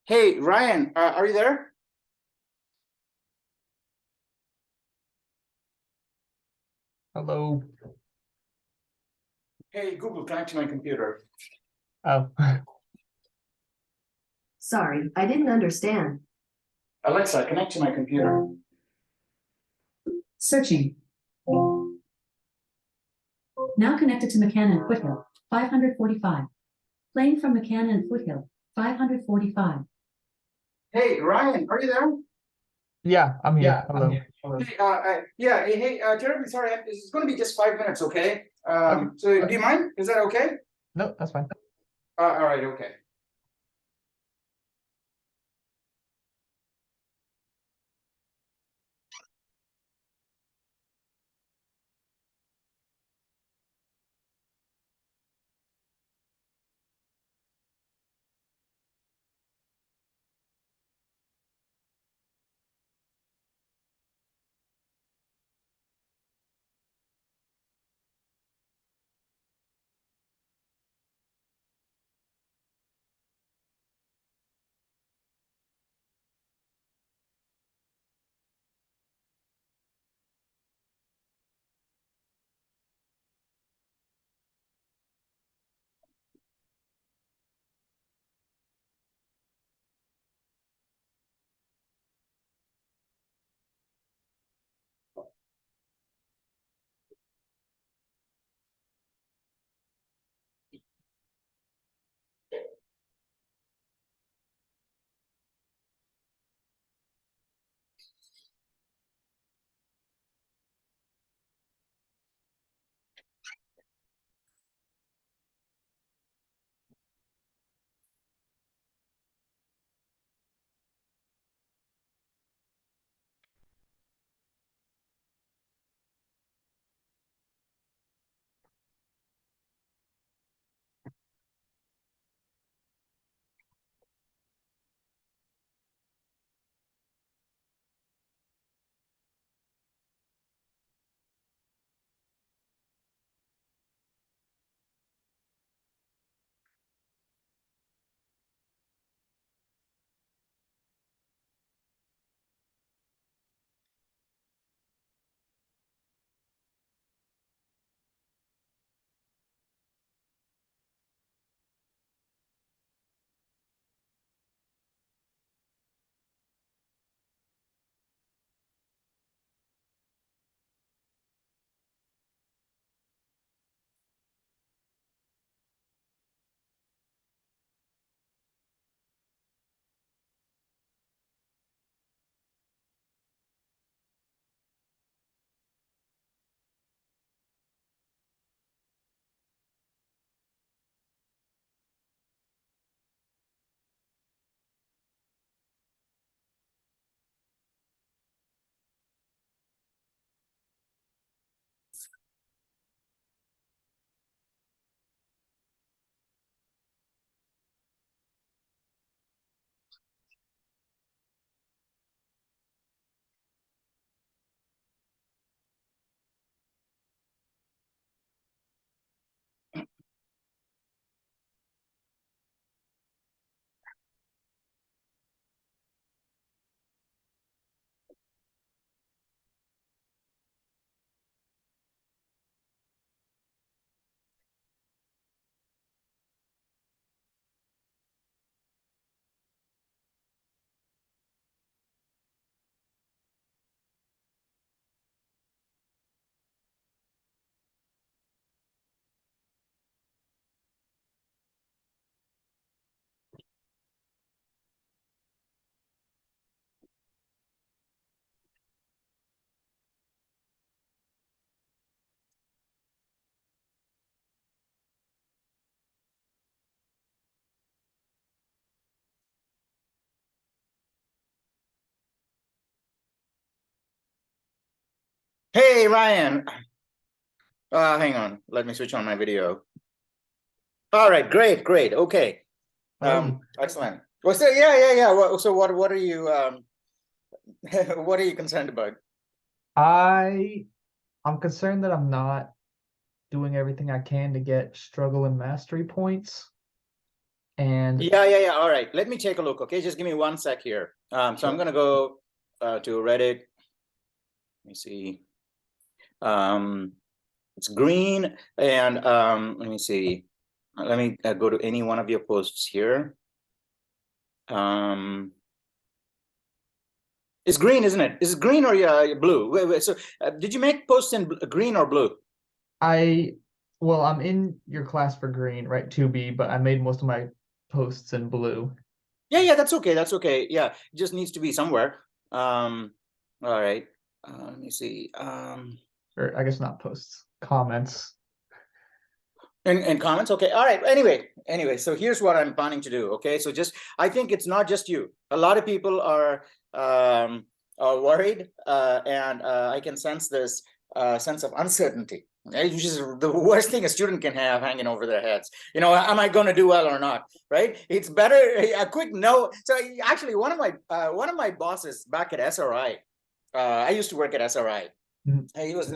Hey, Ryan, are you there? Hello. Hey, Google, connect to my computer. Oh, Sorry, I didn't understand. Alexa, connect to my computer. Searching. Now connected to McCann and Foothill, 545. Playing from McCann and Foothill, 545. Hey, Ryan, are you there? yeah, I'm here. Hello. Hey, terribly sorry. It's going to be just 5 minutes, okay? Okay. So do you mind? Is that okay? No, that's fine. All right, okay. Hey, Ryan. Hang on. Let me switch on my video. All right, great, great. Okay. Hello. Excellent. Well, so yeah. So what are you what are you concerned about? I'm concerned that I'm not doing everything I can to get struggle and mastery points. And Yeah. All right. Let me take a look. Okay, just give me 1 sec here. So I'm Sure. gonna go to Reddit. Let me see. It's green, and let me see. Let me go to any one of your posts here. It's green, isn't it? Is it green or blue? Wait, so did you make posts in green or blue? well, I'm in your class for green, right? 2B, but I made most of my posts in blue. Yeah, that's okay. That's okay. Yeah, it just needs to be somewhere. All right. Let me see. Or I guess not posts, comments. And comments. Okay. All right. Anyway, so here's what I'm planning to do. Okay. So I think it's not just you. A lot of people are worried, and I can sense this sense of uncertainty, right? Which is the worst thing a student can have hanging over their heads. Am I going to do well or not? Right? It's better a quick no. So actually, one of my bosses back at SRI, I used to work at SRI. Mhm. He was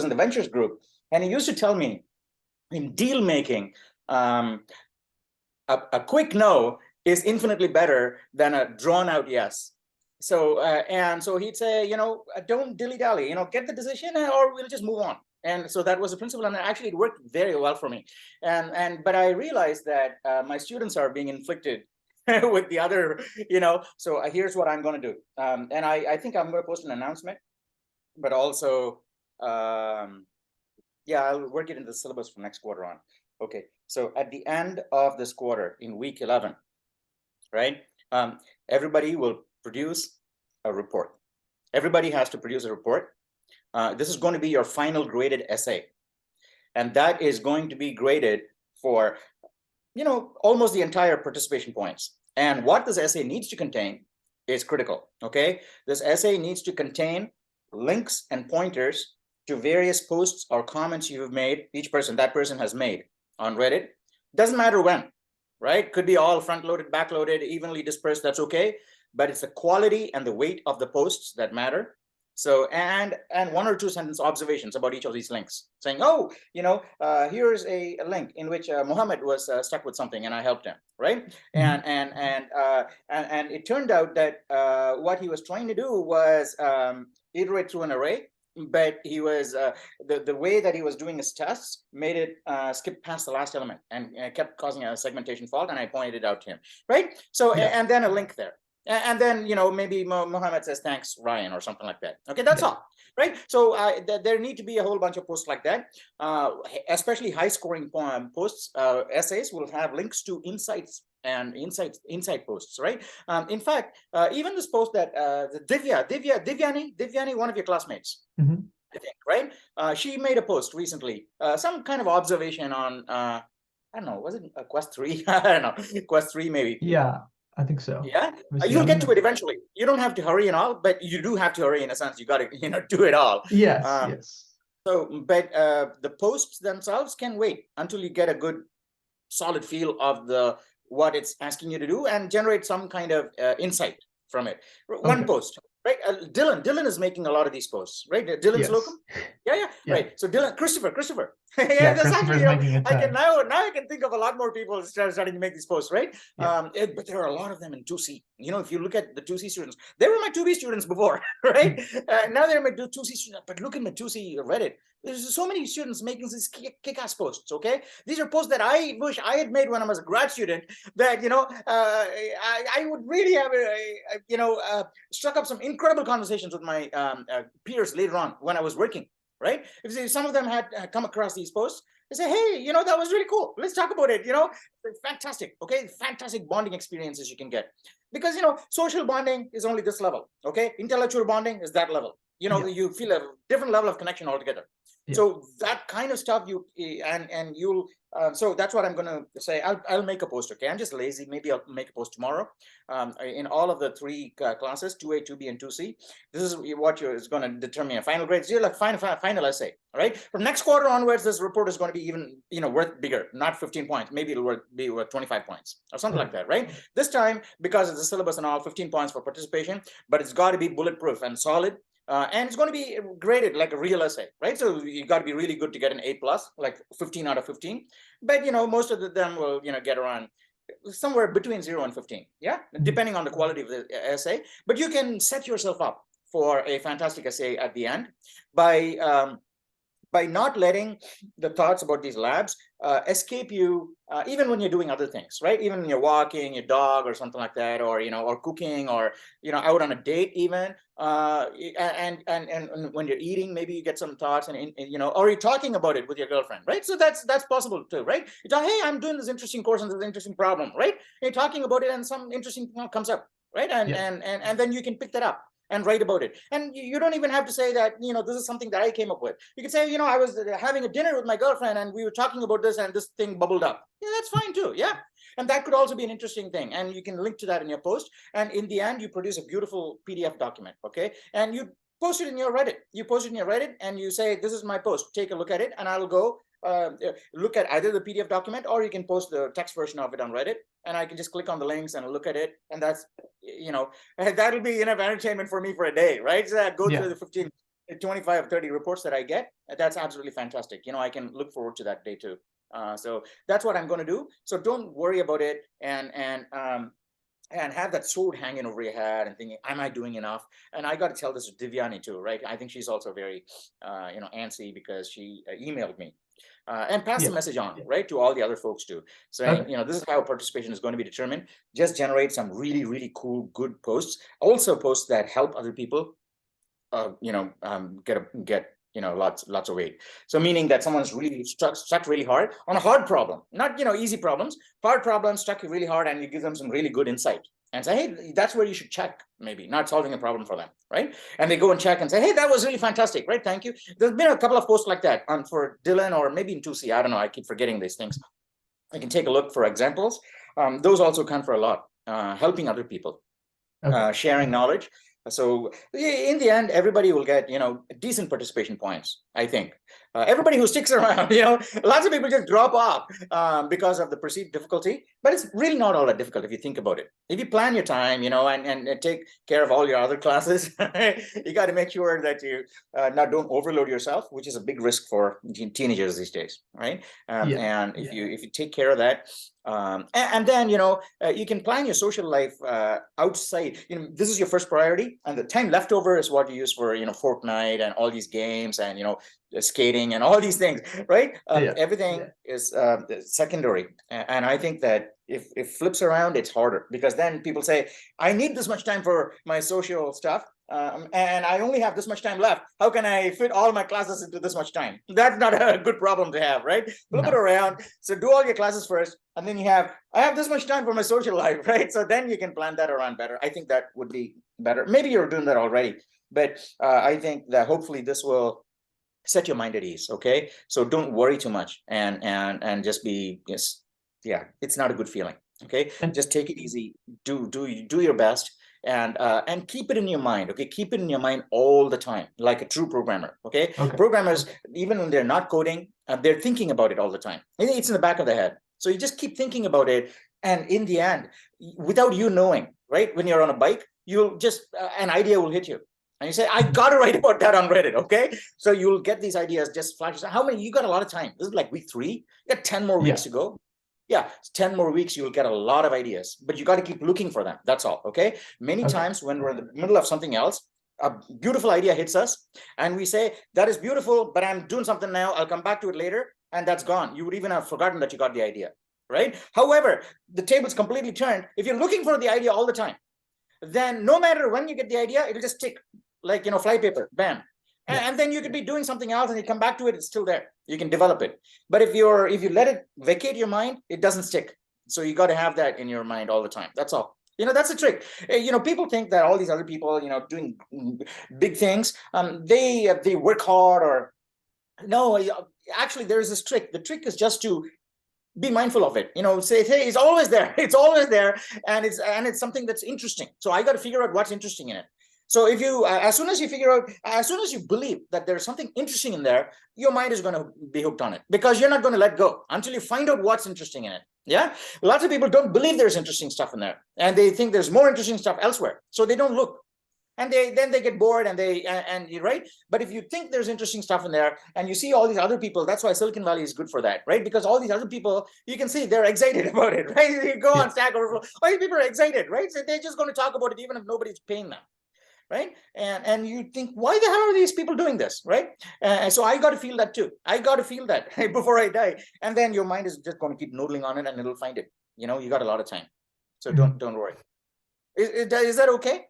in the ventures group, and he used to tell me, in deal making, a quick no is infinitely better than a drawn out yes. So he'd say, don't dilly dally, get the decision, or we'll just move on. And so that was a principle, and actually it worked very well for me. But I realized that my students are being inflicted with the other, So here's what I'm going to do, and I think I'm going to post an announcement, but also. Yeah, I'll work it into the syllabus for next quarter on. Okay, so at the end of this quarter, in week 11, right, everybody will produce a report. Everybody has to produce a report. This is going to be your final graded essay. And that is going to be graded for, almost the entire participation points. And what this essay needs to contain is critical, okay? This essay needs to contain links and pointers to various posts or comments you have made, that person has made on Reddit. Doesn't matter when, right? Could be all front loaded, back loaded, evenly dispersed, that's okay. But it's the quality and the weight of the posts that matter. So, and 1 or 2 sentence observations about each of these links, saying, here's a link in which Muhammad was stuck with something and I helped him, right? Mhm. And it turned out that what he was trying to do was iterate through an array, but he was the way that he was doing his tests made it skip past the last element and kept causing a segmentation fault, and I pointed it out to him, right? So, Yeah. and then a link there. And then, maybe Mohammed says, thanks, Ryan, or something like that. Okay, that's Yeah. all, right? So there need to be a whole bunch of posts like that, especially high-scoring posts. Essays will have links to insights and insight posts, right? In fact, even this post that Divyani, one of your classmates, Mhm. I think, right? She made a post recently, some kind of observation on, I don't know, was it Quest 3? I don't know, Quest 3 maybe. Yeah, I think so. Yeah, Let me see, you'll I'm get to gonna- it eventually. You don't have to hurry and all, but you do have to hurry in a sense. You got to, do it all. Yes, Um, yes. but the posts themselves can wait until you get a good, solid feel of what it's asking you to do and generate some kind of insight from it. One Okay. post, right? Dylan is making a lot of these posts, right? Dylan's Yes. locum. Yeah, Yeah. right. So Dylan, Christopher. Yeah, There's Christopher's actually, making a I can ton. now I can think of a lot more people starting to make these posts, right? Yeah. But there are a lot of them in 2C. If you look at the 2C students, they were my 2B students before, right? Now they're my 2C students. But look at my 2C Reddit. There's so many students making these kick-ass posts, okay? These are posts that I wish I had made when I was a grad student, that, I would really have, struck up some incredible conversations with my peers later on when I was working, right? If some of them had come across these posts, they say, hey, that was really cool. Let's talk about it, fantastic, okay? Fantastic bonding experiences you can get. because social bonding is only this level. Okay, intellectual bonding is that level. You feel a different level of connection altogether. Yeah. So that kind of stuff and you'll so that's what I'm going to say. I'll make a post. Okay, I'm just lazy. Maybe I'll make a post tomorrow. In all of the three classes, 2A, 2B, and 2C. This is what is going to determine a final grade. So you're like final essay. All right. From next quarter onwards, this report is going to be even worth bigger. Not 15 points. Maybe it'll be worth 25 points or something like that. Right. This time, because it's the syllabus and all, 15 points for participation, but it's got to be bulletproof and solid. And it's going to be graded like a real essay, right? So you got to be really good to get an A+, like 15 out of 15. But most of them will get around somewhere between 0 and 15, yeah, depending on the quality of the essay. But you can set yourself up for a fantastic essay at the end by not letting the thoughts about these labs escape you, even when you're doing other things, right? Even when you're walking your dog or something like that, or or cooking, or out on a date even, and when you're eating, maybe you get some thoughts, and or you're talking about it with your girlfriend, right? So that's possible too, right? You talk, hey, I'm doing this interesting course and this interesting problem, right? You're talking about it, and some interesting comes up, right? And then you can pick that up and write about it. And you don't even have to say that, this is something that I came up with. You can say, I was having a dinner with my girlfriend and we were talking about this and this thing bubbled up. Yeah, that's fine too. Yeah. And that could also be an interesting thing. And you can link to that in your post. And in the end, you produce a beautiful PDF document. Okay. And you post it in your Reddit. You post it in your Reddit and you say, this is my post. Take a look at it. And I'll go look at either the PDF document, or you can post the text version of it on Reddit, and I can just click on the links and look at it. And that's, that'll be enough entertainment for me for a day, right? So I go through the 15, 25, 30 reports that I get. That's absolutely fantastic. I can look forward to that day too. So that's what I'm going to do. So don't worry about it, and have that sword hanging over your head and thinking, am I doing enough? And I got to tell this to Divyani too, right? I think she's also very, antsy, because she emailed me. And pass the message on, right, to all the other folks too, saying, this is how participation is going to be determined. Just generate some really, really cool, good posts. Also posts that help other people, get lots of weight. So meaning that someone's really stuck really hard on a hard problem, not easy problems, hard problems, stuck really hard, and you give them some really good insight and say, hey, that's where you should check, maybe not solving a problem for them, right? And they go and check and say, hey, that was really fantastic, right? Thank you. There's been a couple of posts like that for Dylan, or maybe in 2C. I don't know. I keep forgetting these things. I can take a look for examples. Those also count for a lot. Helping other people, sharing knowledge. So in the end, everybody will get, decent participation points, I think. Everybody who sticks around, lots of people just drop off because of the perceived difficulty, but it's really not all that difficult if you think about it. If you plan your time, and take care of all your other classes, you got to make sure that you don't overload yourself, which is a big risk for teenagers these days, right? And if you take care of that, and then you can plan your social life outside. This is your first priority, and the time left over is what you use for Fortnite and all these games and skating and all these things, right? Everything is secondary, and I think that if it flips around, it's harder, because then people say, I need this much time for my social stuff, and I only have this much time left. How can I fit all my classes into this much time? That's not a good problem to have, right? Flip it around. So do all your classes first, and then I have this much time for my social life, right? So then you can plan that around better. I think that would be better. Maybe you're doing that already, but I think that hopefully this will set your mind at ease. Okay, so don't worry too much, and just be it's not a good feeling. Okay, just take it easy. Do your best, and keep it in your mind. Okay, keep it in your mind all the time, like a true programmer. Okay, programmers, even when they're not coding, they're thinking about it all the time. It's in the back of the head. So you just keep thinking about it, and in the end, without you knowing, right, when you're on a bike, you'll just an idea will hit you. And you say, I got to write about that on Reddit, okay? So you'll get these ideas just flashes. How many? You got a lot of time. This is like week 3. You got 10 more weeks to go. Yeah, 10 more weeks, you'll get a lot of ideas, but you got to keep looking for them. That's all, okay? Many times when we're in the middle of something else, a beautiful idea hits us, and we say, that is beautiful, but I'm doing something now. I'll come back to it later, and that's gone. You would even have forgotten that you got the idea, right? However, the table's completely turned. If you're looking for the idea all the time, then no matter when you get the idea, it'll just stick. Like, flypaper, bam. And then you could be doing something else and you come back to it, it's still there. You can develop it. But if you let it vacate your mind, it doesn't stick. So you got to have that in your mind all the time. That's all. That's a trick. People think that all these other people, doing big things, they work hard or no. Actually, there is this trick. The trick is just to be mindful of it. Say, hey, it's always there. It's always there, and it's something that's interesting. So I got to figure out what's interesting in it. So if you, as soon as you believe that there's something interesting in there, your mind is going to be hooked on it because you're not going to let go until you find out what's interesting in it. Yeah. Lots of people don't believe there's interesting stuff in there and they think there's more interesting stuff elsewhere. So they don't look and then they get bored and you're right. But if you think there's interesting stuff in there and you see all these other people, that's why Silicon Valley is good for that, right? Because all these other people, you can see they're excited about it, right? You go on Stack Overflow, all these people are excited, right? So they're just going to talk about it even if nobody's paying them. Right. And you think, why the hell are these people doing this? Right. So I got to feel that too. I got to feel that before I die. And then your mind is just going to keep noodling on it and it'll find it. You got a lot of time. So don't worry. Is that okay?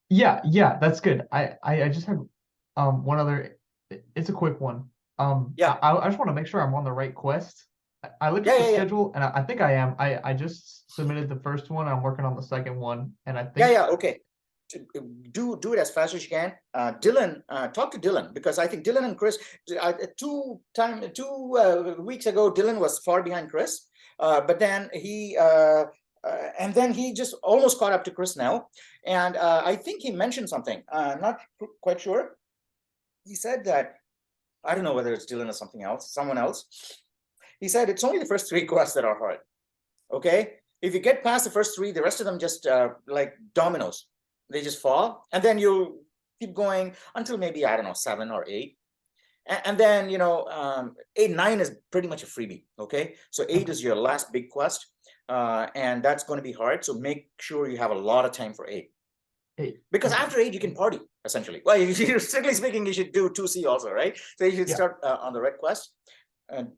Yeah, that's good. I just have one other. It's a quick one. Yeah. I just want to make sure I'm on the right quest. I looked at the schedule and I think I am. I just submitted the first one. I'm working on the second one, and I think okay. Do it as fast as you can. Dylan, talk to Dylan because I think Dylan and Chris. 2 weeks ago, Dylan was far behind Chris, but then he just almost caught up to Chris now. And I think he mentioned something. Not quite sure. He said that I don't know whether it's Dylan or someone else. He said it's only the first 3 quests that are hard. Okay, if you get past the first 3, the rest of them just like dominoes. They just fall, and then you keep going until maybe, I don't know, 7 or 8. And then, 8, 9 is pretty much a freebie. Okay. So 8 is your last big quest. And that's going to be hard. So make sure you have a lot of time for 8. Because after 8, you can party, essentially. Well, strictly speaking, you should do 2C also, right? So you should start on the red quest.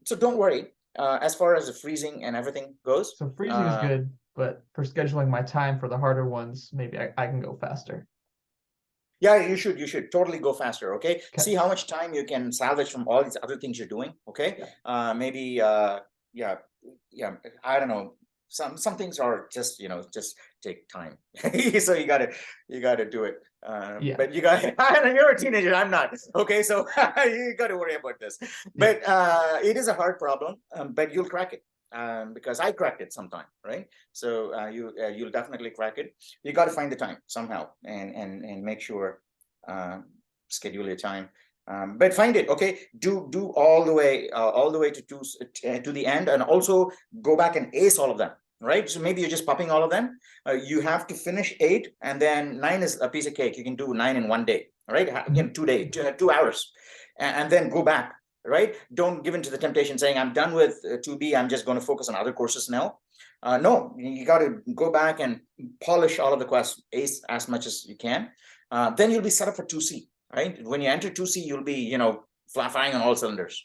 So don't worry. As far as the freezing and everything goes. So freezing is good, but for scheduling my time for the harder ones, maybe I can go faster. Yeah, you should totally go faster. Okay. See how much time you can salvage from all these other things you're doing. Okay. Maybe I don't know. Some things are just just take time. So you gotta do it. But you're a teenager, I'm not. Okay, so you gotta worry about this. But it is a hard problem, but you'll crack it. Because I cracked it sometime, right? So you'll definitely crack it. You got to find the time somehow and make sure schedule your time. But find it, okay? Do all the way to the end, and also go back and ace all of them, right? So maybe you're just popping all of them. You have to finish 8, and then 9 is a piece of cake. You can do 9 in 1 day, right? Again, 2 days, 2 hours, and then go back. Right? Don't give in to the temptation saying, I'm done with 2B. I'm just going to focus on other courses now. No, you got to go back and polish all of the quests, ace as much as you can. Then you'll be set up for 2C, right? When you enter 2C, you'll be, flying on all cylinders.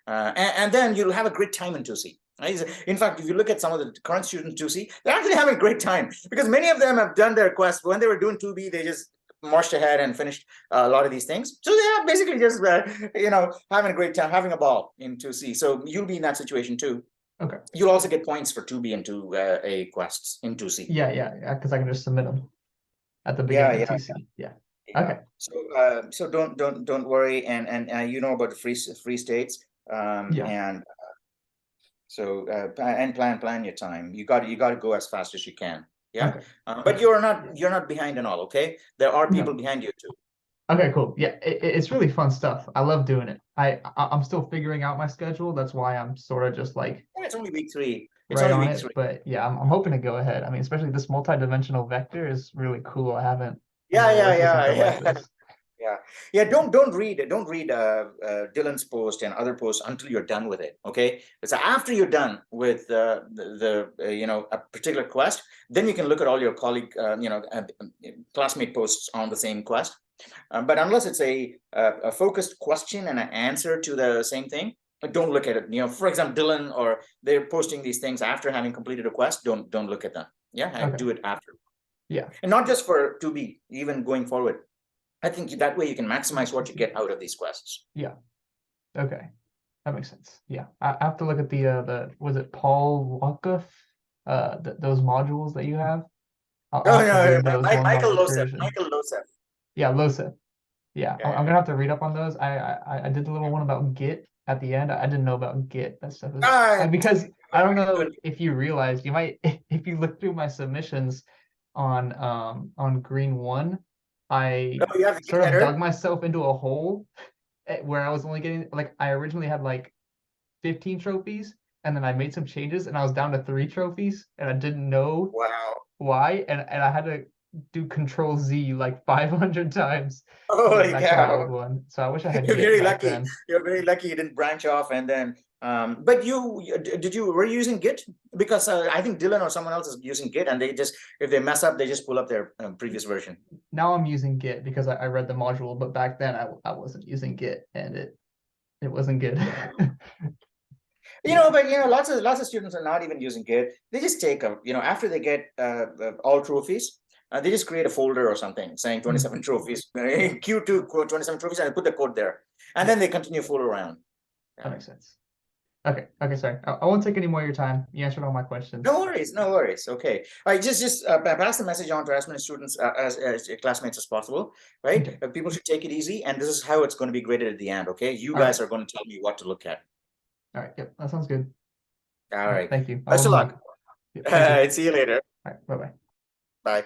And then you'll have a great time in 2C. Right? In fact, if you look at some of the current students in 2C, they're actually having a great time because many of them have done their quests. When they were doing 2B, they just marched ahead and finished a lot of these things. So they are basically just, having a great time, having a ball in 2C. So you'll be in that situation too. Okay. You'll also get points for 2B and 2A quests in 2C. Yeah, because I can just submit them at the beginning of 2C. Yeah. Okay. So don't worry, and you know about the free states. And so and plan your time. You got to go as fast as you can. Yeah. Okay. But you're not behind and all. Okay. There are people behind you too. Okay, cool. Yeah, it's really fun stuff. I love doing it. I'm still figuring out my schedule. That's why I'm sort of just like it's only week 3. It's right only on week it. 3. But yeah, I'm hoping to go ahead. I mean, especially this multi-dimensional vector is really cool. I haven't. Yeah. Don't read Dylan's post and other posts until you're done with it. Okay. So after you're done with a particular quest, then you can look at all your colleague classmate posts on the same quest. But unless it's a focused question and an answer to the same thing, don't look at it. For example, Dylan, or they're posting these things after having completed a quest. Don't look at them. Yeah, do it after. Yeah, and not just for 2B, even going forward. I think that way you can maximize what you get out of these quests. Yeah. Okay, that makes sense. Yeah, I have to look at the was it Paul Walkuff, those modules that you have. I'll Oh, have to no, read those ones on Michael Losef, recursion. Michael Losef. Yeah, LOSEP. Yeah, Yeah, I'm gonna have to read up on those. I did the little one about Git at the end. I didn't know about Git. That stuff is Ah, because I don't know good. if you realize, you might if you look through my submissions on Green One, I Oh, you have the Git sort of header? dug myself into a hole where I was only getting, like, I originally had like 15 trophies, and then I made some changes and I was down to 3 trophies, and I didn't know Wow. why, and I had to do Control Z like 500 times to get Holy back to my cow. old one. So I wish I had You're Git very back lucky. then. You're very lucky you didn't branch off and then but were you using Git? Because I think Dylan or someone else is using Git, and they just, if they mess up, they just pull up their previous version. Now I'm using Git because I read the module, but back then I wasn't using Git, and it wasn't good. But lots of students are not even using Git. They just take after they get all trophies, they just create a folder or something saying 27 trophies, Q2 27 trophies, and put the code there, and then they continue fool around. That makes sense. Okay, sorry. I won't take any more of your time. You answered all my questions. No worries, no worries. Okay, all right, just pass the message on to as many students as your classmates as possible, right? Okay. People should take it easy, and this is how it's going to be graded at the end. Okay, you All guys right. are going to tell me what to look at. All right, yep, that sounds good. All right, Thank you. best of luck. Yep, thank you. See you later. All right, bye-bye. Bye.